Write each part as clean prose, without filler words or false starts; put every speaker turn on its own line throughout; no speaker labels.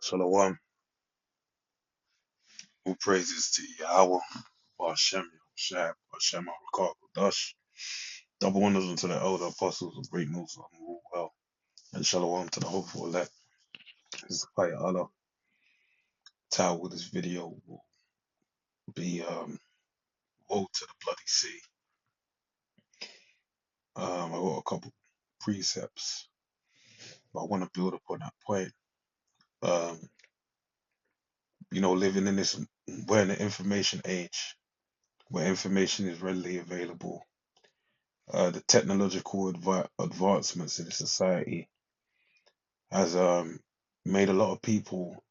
Shalom, all praises to Yahweh, Hashem, Shab, Hashem, Rakar, Dash. Double wonders unto the elder apostles of great news, rule well, and Shalom to the hopeful elect. This is Fire Allah. Title of this video will be Woe to the Bloody Sea. I got a couple precepts, but I want to build upon that point. Um, living in this, we're in the information age, where information is readily available. The technological advancements in the society has made a lot of people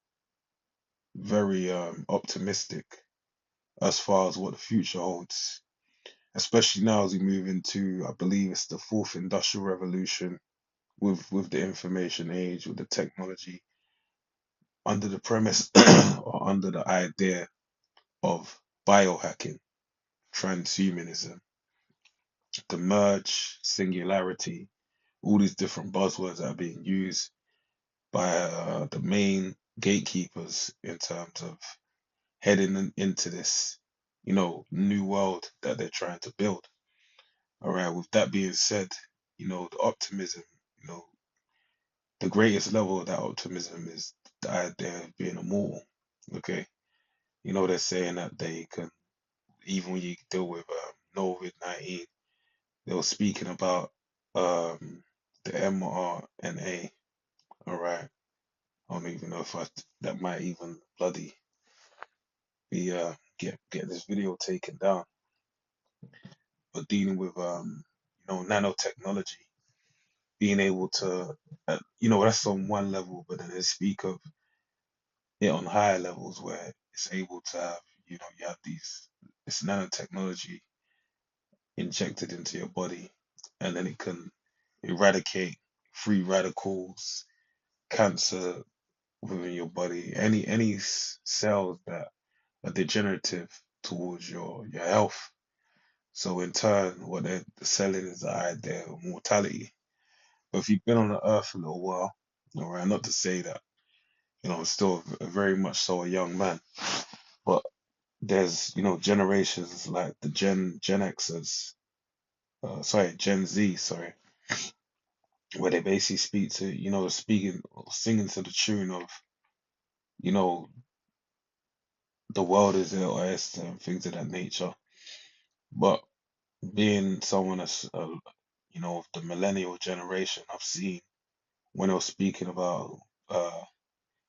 very optimistic as far as what the future holds, especially now as we move into, I believe it's the fourth industrial revolution with the information age, with the technology, under the premise or under the idea of biohacking, transhumanism, the merge, singularity, all these different buzzwords that are being used by the main gatekeepers in terms of heading into this, new world that they're trying to build. All right. With that being said, the optimism, you know, the greatest level of that optimism is the idea of being immortal. Okay. They're saying that they can, even when you deal with COVID-19, they were speaking about the mRNA. All right. I don't even know if that might even bloody be get this video taken down, but dealing with nanotechnology, being able to that's on one level, but then they speak of it on higher levels where it's able to have you have these this nanotechnology injected into your body, and then it can eradicate free radicals, cancer within your body, any cells that are degenerative towards your health. So in turn, what they're selling is the idea of mortality. But if you've been on the earth a little while, all right, not to say that, still very much so a young man, but there's, generations like the Gen Xers, Gen Z, sorry, where they basically speak to, speaking, singing to the tune of, you know, the world is at rest and things of that nature. But being someone that's, of the millennial generation, I've seen when I was speaking about, uh,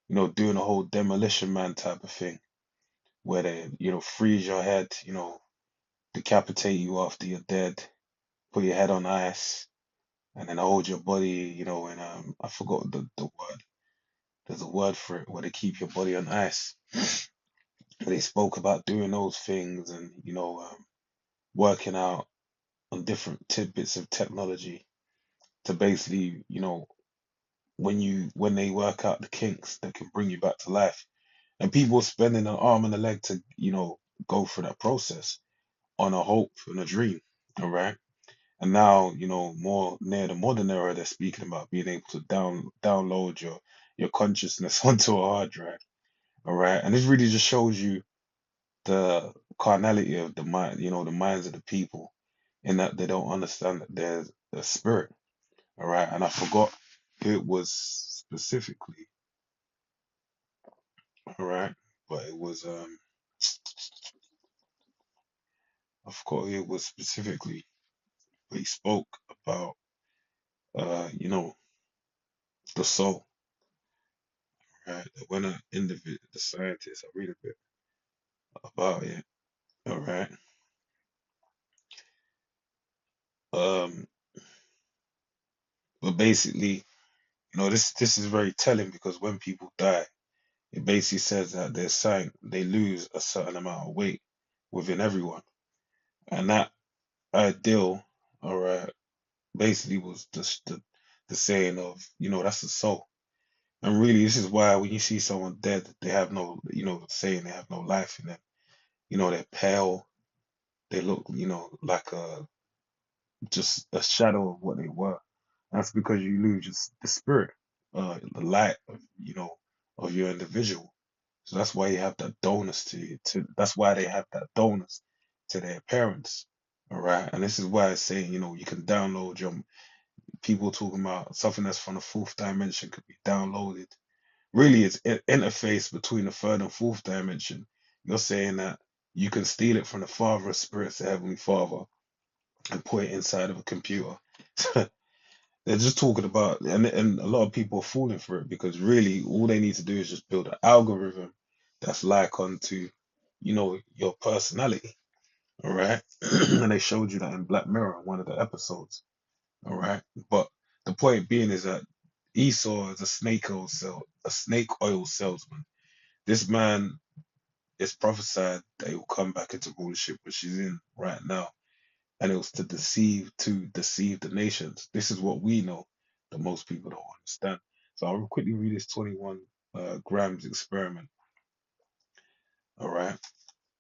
doing a whole demolition man type of thing, where they, freeze your head, decapitate you after you're dead, put your head on ice, and then hold your body, and I forgot the word. There's a word for it where they keep your body on ice. But they spoke about doing those things and, working out on different tidbits of technology to basically, when they work out the kinks that can bring you back to life. And people spending an arm and a leg to, go through that process on a hope and a dream. All right. And now, more near the modern era, they're speaking about being able to download your consciousness onto a hard drive. All right. And this really just shows you the carnality of the mind, the minds of the people, in that they don't understand that there's a spirit. All right. And I forgot who it was specifically. All right. But it was, I forgot who it was specifically. But he spoke about, the soul. Right. When an individual, the scientist, I read a bit about it. All right. Um, but basically, this is very telling because when people die, it basically says that they lose a certain amount of weight within everyone, and that ideal, all right, basically was the saying of that's the soul. And really, this is why when you see someone dead, they have no, saying they have no life in them. They're pale. They look, like just a shadow of what they were. That's because you lose just the spirit, the light of, of your individual. So that's why you have that donors to that's why they have that donors to their parents. All right. And this is why it's saying, you can download your people talking about something that's from the fourth dimension could be downloaded. Really, it's an interface between the third and fourth dimension. You're saying that you can steal it from the Father of spirits, the Heavenly Father, and put it inside of a computer. They're just talking about, and a lot of people are falling for it because really all they need to do is just build an algorithm that's like onto, your personality. All right. And they showed you that in Black Mirror, one of the episodes. All right. But the point being is that Esau is a snake oil salesman. This man is prophesied that he'll come back into rulership, which he's in right now, and it was to deceive the nations. This is what we know that most people don't understand. So I'll quickly read this 21 grams experiment. All right.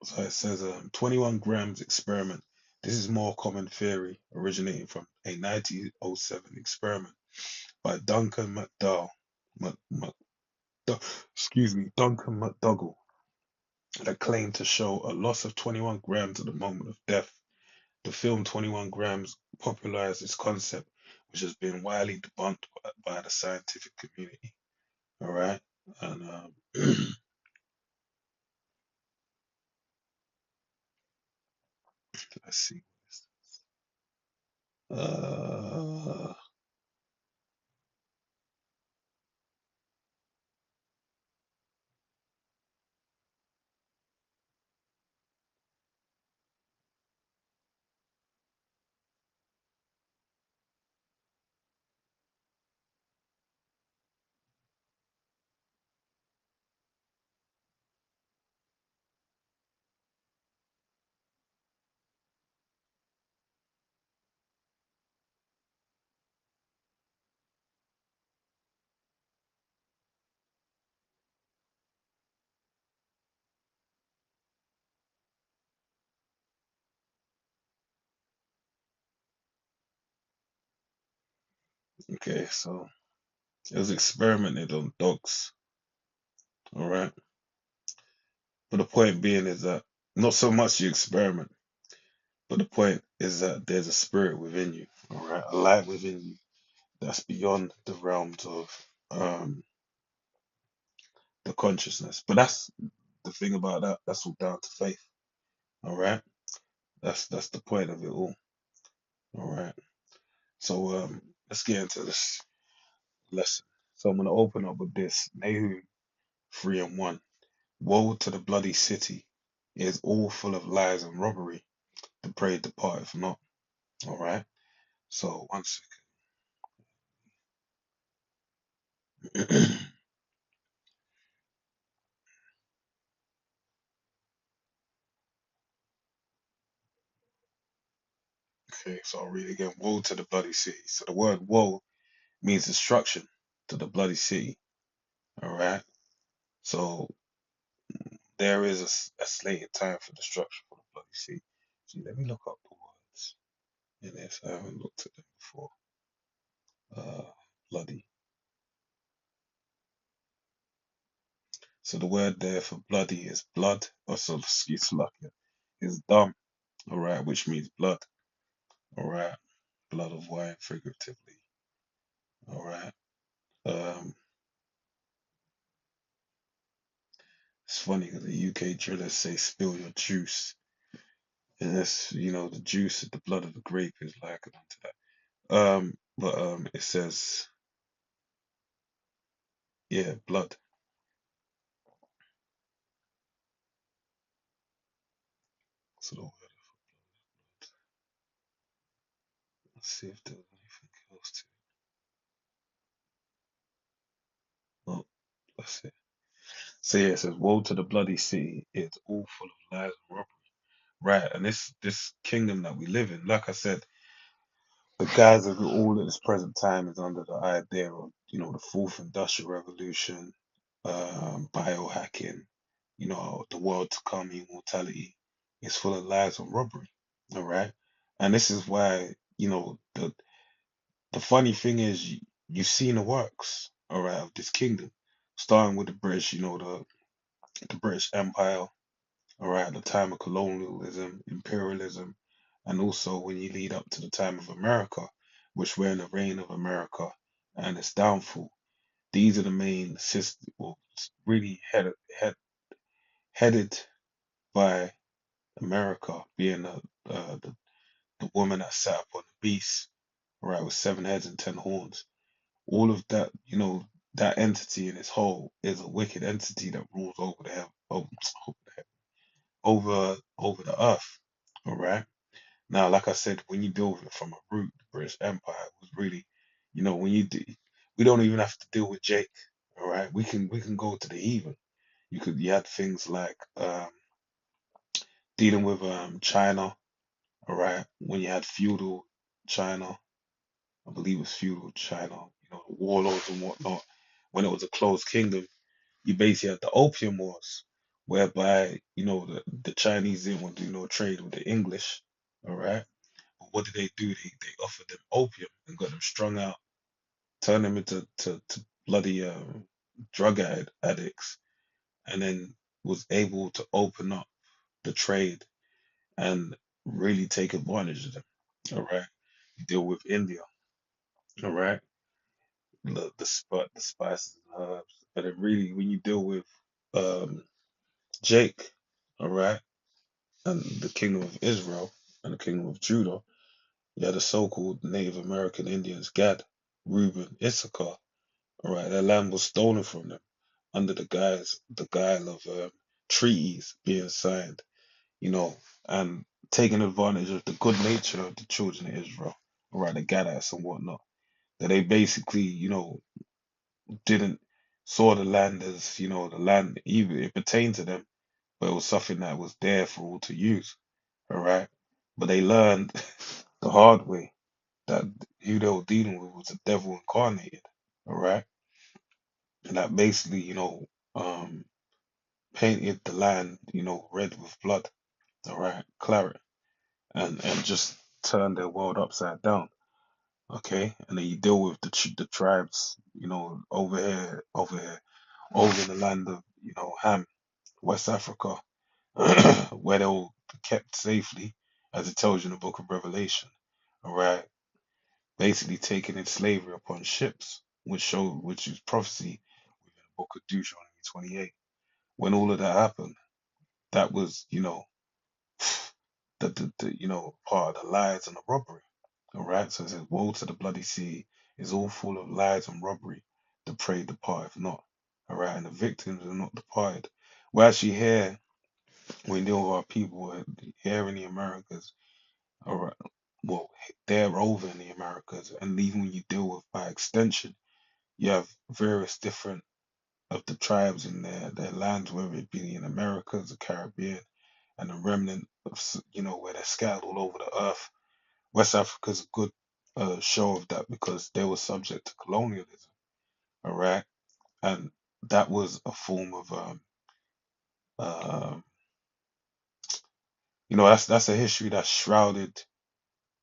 So it says 21 grams experiment. This is more common theory originating from a 1907 experiment by Duncan McDowell. Excuse me, Duncan McDougall, that claimed to show a loss of 21 grams at the moment of death. The film 21 Grams popularized this concept, which has been widely debunked by the scientific community. All right. And let's see. Uh, okay, so it was experimented on dogs. All right. But the point being is that not so much the experiment, but the point is that there's a spirit within you. All right. A light within you that's beyond the realms of the consciousness. But that's the thing about that. That's all down to faith. All right. That's the point of it all. All right. So let's get into this lesson. So I'm gonna open up with this. Nahum 3:1. Woe to the bloody city. It is all full of lies and robbery. The prey departeth not. All right. So one second. Okay, so I'll read again. Woe to the bloody city. So the word woe means destruction to the bloody city. All right. So there is a slated time for destruction for the bloody city. So let me look up the words in this. I haven't looked at them before. Uh, bloody. So the word there for bloody is blood. Also, excuse me, is dam. All right, which means blood. All right, blood of wine, figuratively. All right. Um, it's funny because the UK drillers say spill your juice, and that's the juice, the blood of the grape is likened unto that. But it says yeah, blood. So the word. Let's see if there's anything else to. Oh, that's it. So yeah, it says, "Woe to the bloody city! It's all full of lies and robbery." Right, and this kingdom that we live in, like I said, the guise of it all at this present time is under the idea of the fourth industrial revolution, biohacking, the world to come, immortality. Is full of lies and robbery. All right, and this is why the funny thing is you've seen the works, all right, of this kingdom. starting with the British, the British Empire, all right, the time of colonialism, imperialism, and also when you lead up to the time of America, which we're in the reign of America and its downfall. These are the main systems, well, really headed by America, being the woman that sat upon the beast, right, with seven heads and ten horns. All of that, that entity in its whole is a wicked entity that rules over the over the earth. All right. Now, like I said, when you deal with it from a root, the British Empire was really, when we don't even have to deal with Jake. All right. We can go to the heathen. You had things like dealing with China. All right. When you had feudal China, I believe it was feudal China, the warlords and whatnot. When it was a closed kingdom, you basically had the Opium Wars, whereby the Chinese didn't want to do no trade with the English. All right. But what did they do? They offered them opium and got them strung out, turned them into bloody addicts, and then was able to open up the trade and really take advantage of them. All right. Deal with India. All right. The spices and herbs. And then really when you deal with um Jake, all right, and the kingdom of Israel and the kingdom of Judah, you had the so-called Native American Indians, Gad, Reuben, Issachar. All right, their land was stolen from them under the guile of treaties being signed, you know, and taking advantage of the good nature of the children of Israel, all right, the Gadites and whatnot. That they basically, didn't saw the land as, the land even it pertained to them, but it was something that was there for all to use. All right. But they learned the hard way that who they were dealing with was the devil incarnated. All right. And that basically, um, painted the land, red with blood. All right. Claret. And just turned their world upside down. Okay. And then you deal with the tribes, over in the land of, Ham, West Africa, where they were kept safely, as it tells you in the book of Revelation. All right. Basically taken in slavery upon ships, which is prophecy within the book of Deuteronomy 28. When all of that happened, that was, part of the lies and the robbery. All right. So it says, woe to the bloody sea is all full of lies and robbery. The prey departeth not. All right. And the victims are not departed. We actually hear, when we deal with our people here in the Americas, all right, well, they're over in the Americas. And even when you deal with, by extension, you have various different of the tribes in their lands, whether it be in Americas, the Caribbean, and the remnant of where they're scattered all over the earth. West Africa's a good show of that because they were subject to colonialism. All right, and that was a form of uh, that's a history that's shrouded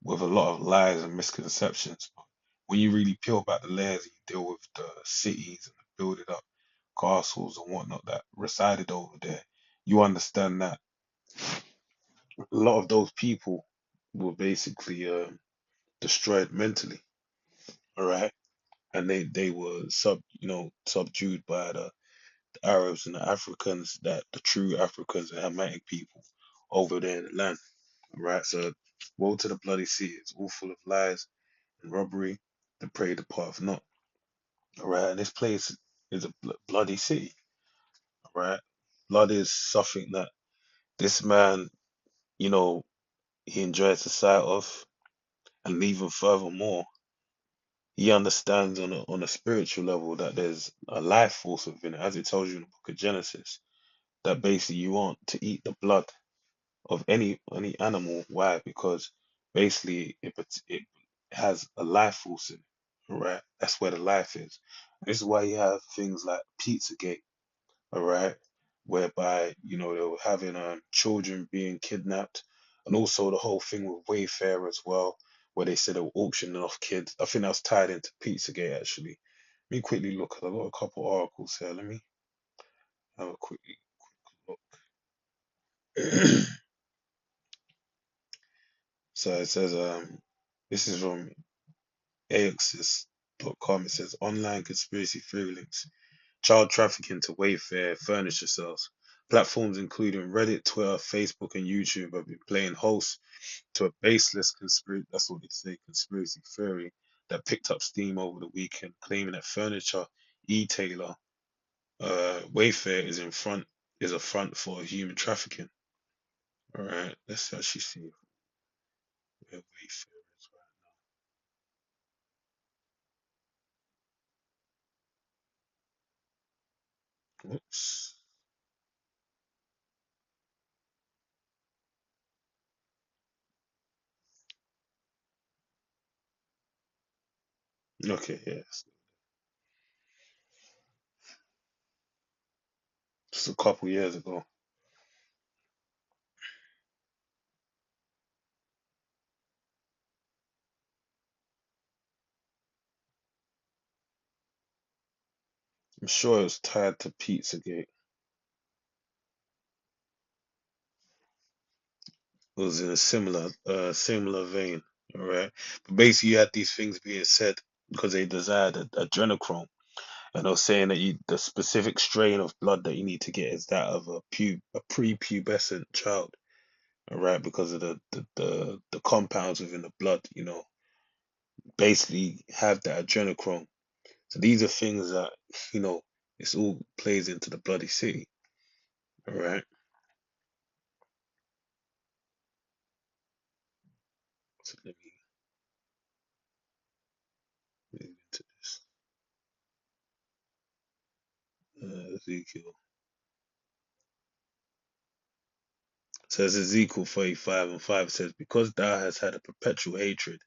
with a lot of lies and misconceptions. But when you really peel back the layers and you deal with the cities and the building up castles and whatnot that resided over there, you understand that a lot of those people were basically destroyed mentally, all right, and they were subdued by the Arabs and the Africans, that the true Africans and Hamitic people over there in the land, all right. So, woe to the bloody sea! It's all full of lies and robbery. The prey depart not, all right. And this place is a bloody city, all right. Blood is something that this man, you know, he enjoys the sight of, and even furthermore, he understands on a spiritual level that there's a life force within it, as it tells you in the book of Genesis, that basically you want to eat the blood of any animal. Why? Because basically it has a life force in it, right? That's where the life is. This is why you have things like Pizzagate, all right, whereby they were having children being kidnapped, and also the whole thing with Wayfair as well, where they said they were auctioning off kids. I think that was tied into Pizzagate actually, me quickly look. I got a couple articles here. Let me have a quick look. So it says, this is from Axis.com. It says online conspiracy theory links child trafficking to Wayfair furniture sales. Platforms including Reddit, Twitter, Facebook, and YouTube have been playing host to a baseless conspiracy. That's what they say, conspiracy theory that picked up steam over the weekend, claiming that furniture e-tailer Wayfair is a front for human trafficking. All right, let's actually see where Wayfair is right. Whoops. Okay, yes, just a couple years ago. I'm sure it was tied to Pizzagate. It was in a similar vein. All right, but basically you had these things being said because they desired adrenochrome, and I was saying that the specific strain of blood that you need to get is that of a prepubescent child. All right, because of the compounds within the blood, basically have that adrenochrome. So these are things that you know it's all plays into the bloody city. All right, so let me move into this. Ezekiel says Ezekiel 35:5 says, because thou hast had a perpetual hatred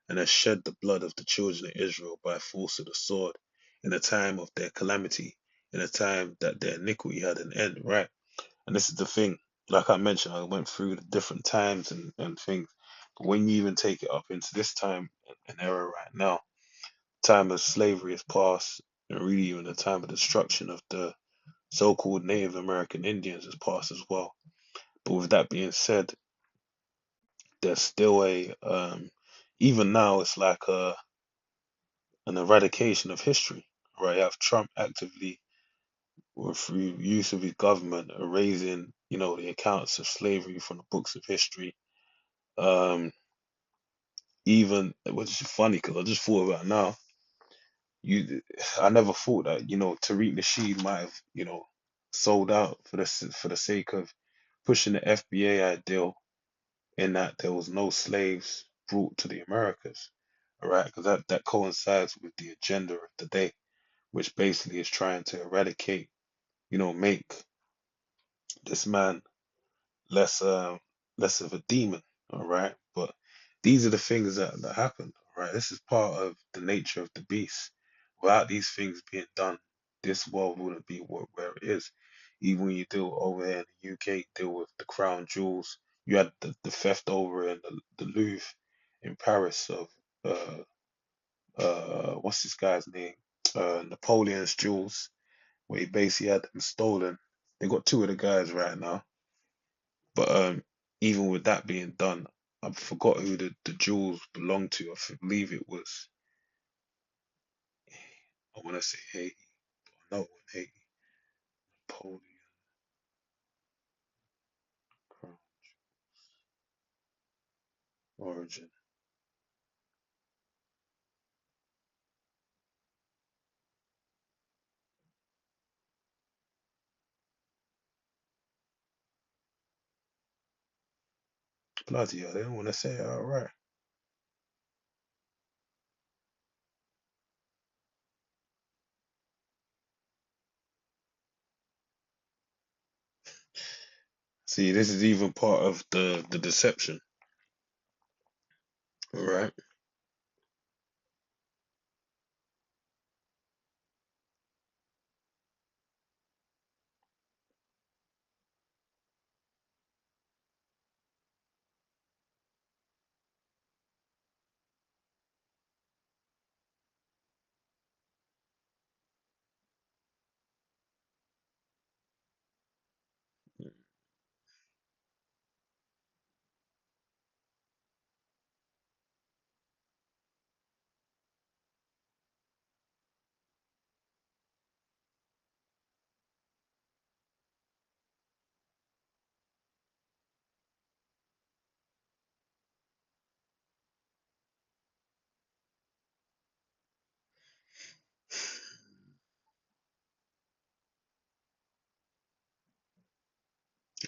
and hast shed the blood of the children of Israel by force of the sword in the time of their calamity, in the time that their iniquity had an end. Right, and this is the thing. Like I mentioned, I went through the different times and things. But when you even take it up into this time and era right now, time of slavery is past, and really even the time of destruction of the so-called Native American Indians is past as well. But with that being said, there's still even now it's like an eradication of history. Right, you have Trump actively, or through use of his government, erasing, the accounts of slavery from the books of history. Um, even which is funny because I just thought about it now. You, I never thought that Tariq Nasheed might have sold out for the sake of pushing the FBA ideal in that there was no slaves brought to the Americas, all right? Because that coincides with the agenda of the day, which basically is trying to eradicate, make this man less less of a demon, all right? But these are the things that happen, all right? This is part of the nature of the beast. Without these things being done, this world wouldn't be where it is. Even when you deal over here in the UK, deal with the crown jewels. You had the theft over in the Louvre in Paris of what's this guy's name? Napoleon's jewels, where he basically had them stolen. They got two of the guys right now. But even with that being done, I forgot who the jewels belonged to. Believe it was, I want to say Haiti. No, it wasn't Haiti. Napoleon crown origin. Bloody hell, they don't want to say it outright. See, this is even part of the deception, right?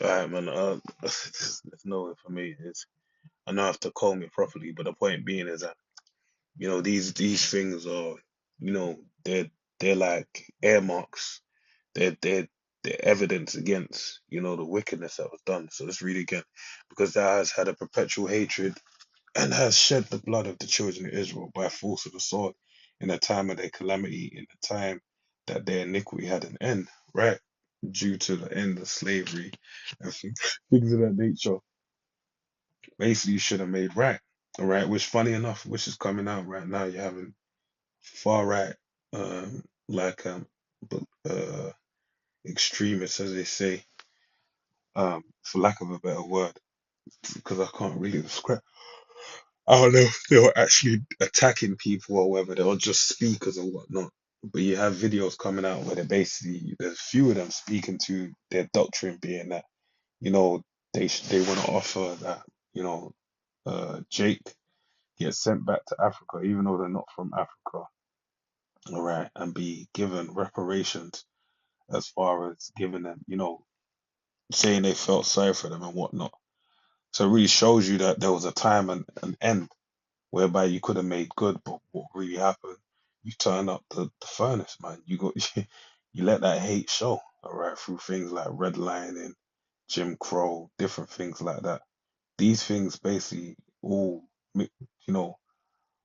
Alright, man. There's no way for me. I know I have to call me properly, but the point being is that these things are, you know, they're like earmarks. They're evidence against the wickedness that was done. So let's read again, because thou hast had a perpetual hatred and has shed the blood of the children of Israel by force of the sword in the time of their calamity, in the time that their iniquity had an end, right? Due to the end of slavery and things of that nature. Basically, you should have made right. All right, which funny enough, which is coming out right now, you're having far right, like but extremists, as they say, for lack of a better word, because I can't really describe. I don't know if they were actually attacking people or whether they were just speakers or whatnot. But you have videos coming out where they basically, there's a few of them speaking to their doctrine being that, you know, they want to offer that, you know, Jake gets sent back to Africa, even though they're not from Africa, all right, and be given reparations as far as giving them, saying they felt sorry for them and whatnot. So it really shows you that there was a time and an end whereby you could have made good, but what really happened, you turn up the furnace, man. You got you let that hate show, all right, through things like redlining, Jim Crow, different things like that. These things basically all, you know,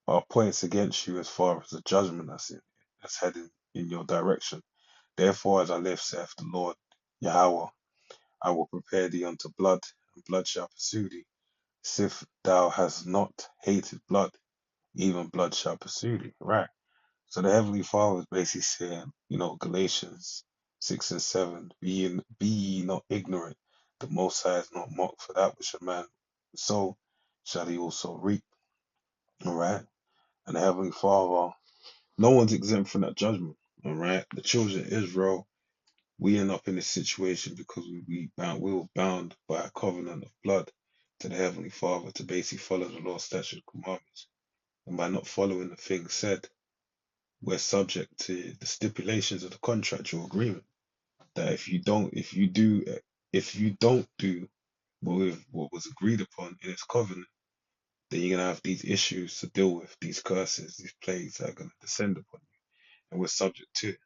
are points against you as far as the judgment that's heading in your direction. Therefore, as I live, saith the Lord Yahweh, I will prepare thee unto blood, and blood shall pursue thee. Sith thou hast not hated blood, even blood shall pursue thee. Right. So the Heavenly Father is basically saying, Galatians 6 and 7, be ye not ignorant, the Most High is not mocked, for that which a man sow shall he also reap. All right. And the Heavenly Father, no one's exempt from that judgment. All right. The children of Israel, we end up in this situation because we were bound by a covenant of blood to the Heavenly Father to basically follow the law, statute, commandments. And by not following the things said, we're subject to the stipulations of the contractual agreement. That if you don't do what was agreed upon in its covenant, then you're gonna have these issues to deal with, these curses, these plagues that are gonna descend upon you, and we're subject to it.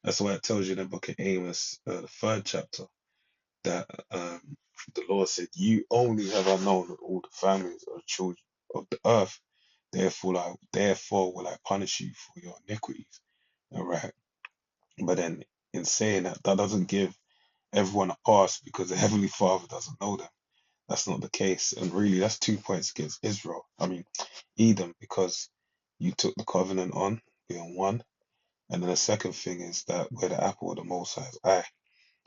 That's why it tells you in the book of Amos, the third chapter, that the Lord said, "You only have I known all the families of the children of the earth. Therefore will I punish you for your iniquities." All right. But then in saying that, that doesn't give everyone a pass because the Heavenly Father doesn't know them. That's not the case. And really, that's 2 points against Israel. I mean, Edom, because you took the covenant on, being one. And then the second thing is that we're the apple of the Most High's eye.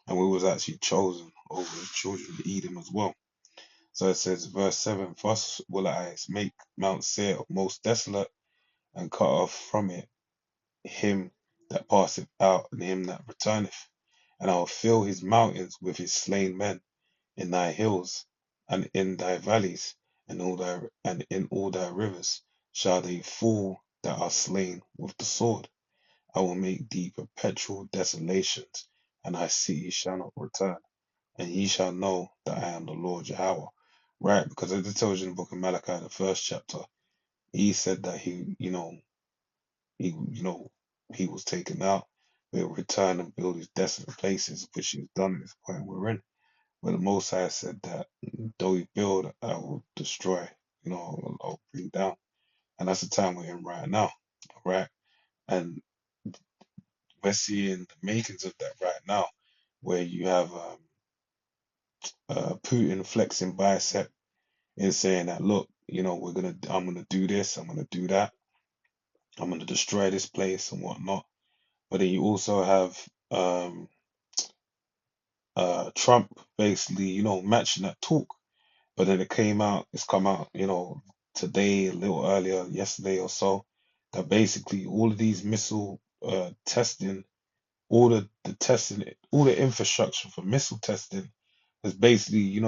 And we was actually chosen over the children of Edom as well. So it says, verse 7, thus will I make Mount Seir most desolate and cut off from it him that passeth out and him that returneth. And I will fill his mountains with his slain men in thy hills and in thy valleys and in all thy rivers shall they fall that are slain with the sword. I will make thee perpetual desolations, and thy city shall not return, and ye shall know that I am the Lord Yahweh. Right, because as it tells you in the book of Malachi, the first chapter, he said that he was taken out, will return and build his desolate places, which he's done at this point we're in. But the Most High said that though he build, I will destroy, I'll bring down. And that's the time we're in right now, right? And we're seeing the makings of that right now, where you have Putin flexing bicep and saying that, look, I'm gonna do this, I'm gonna do that, I'm gonna destroy this place and whatnot. But then you also have Trump basically, matching that talk. But then it's come out, today, a little earlier, yesterday or so, that basically all of these missile testing, the testing, all the infrastructure for missile testing is basically,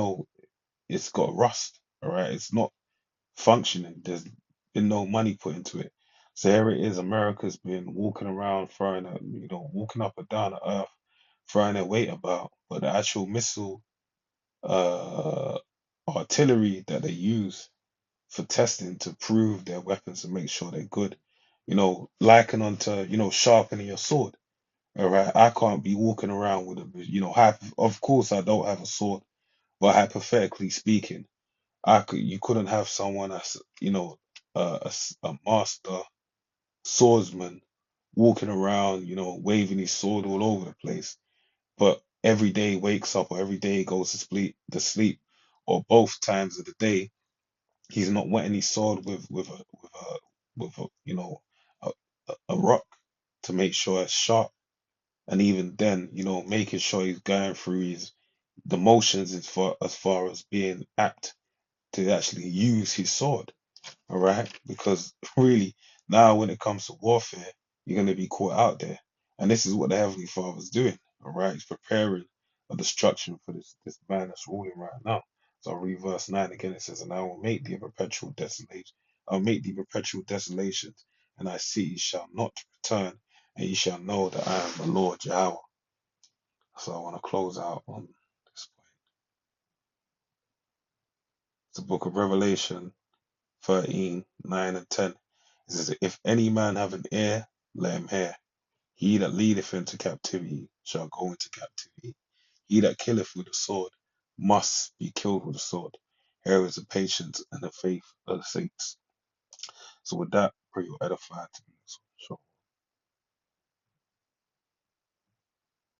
it's got rust, all right? It's not functioning. There's been no money put into it. So here it is, America's been walking around walking up and down the earth, throwing their weight about, but the actual missile uh, artillery that they use for testing to prove their weapons and make sure they're good. Liken onto, sharpening your sword. All right. I can't be walking around with of course I don't have a sword, but hypothetically speaking, you couldn't have someone as, a master swordsman walking around, waving his sword all over the place, but every day wakes up or every day goes to sleep, or both times of the day he's not wetting his sword with a a, a rock to make sure it's sharp. And even then, making sure he's going through the motions as far as being apt to actually use his sword. All right, because really now when it comes to warfare, you're going to be caught out there, and this is what the Heavenly Father's doing. All right, he's preparing a destruction for this man that's ruling right now. So I'll read verse 9 again. It says, "And I will make thee a perpetual desolation. I'll make thee perpetual desolations, and thy city shall not return, and ye shall know that I am the Lord Yahweh." So I want to close out on this point. It's the book of Revelation 13:9 and 10. It says, "If any man have an ear, let him hear. He that leadeth into captivity shall go into captivity. He that killeth with the sword must be killed with the sword. Here is the patience and the faith of the saints." So with that, pray you edify to me. So, sure.